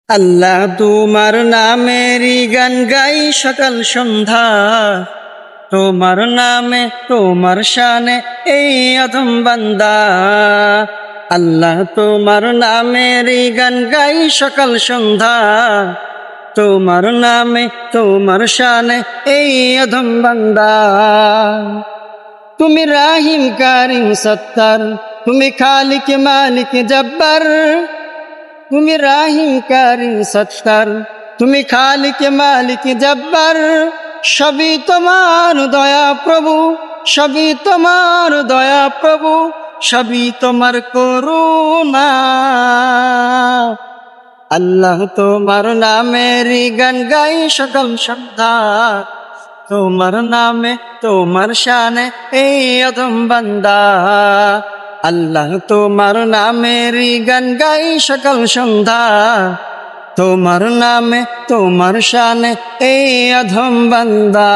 আল্লাহ তোমার নামেরই গান গাই সকাল সন্ধ্যা, তোমার নামে তোমার শানে এই অধম বান্দা। আল্লাহ তোমার নামেরই গান গাই সকাল সন্ধ্যা, তোমার নামে তোমার শানে এই অধম বান্দা। তুমি রাহিম কারিম সত্তার, তুমি খালিক মালিক জব্বার। তুমি রাহিম কারিম সত্তার, তুমি খালিক মালিক জব্বার। সবই তোমার দয়া প্রভু, সবই তোমার দয়া প্রভু, সবই তোমার করুণা। আল্লাহ তোমার নামেরই গান গাই সকাল সন্ধ্যা, তোমার নামে তোমার শানে এই অধম বান্দা। আল্লাহ তোমার নামেরই গান গাই সকাল সন্ধ্যা, তোমার নামে তোমার শানে এই অধম বান্দা।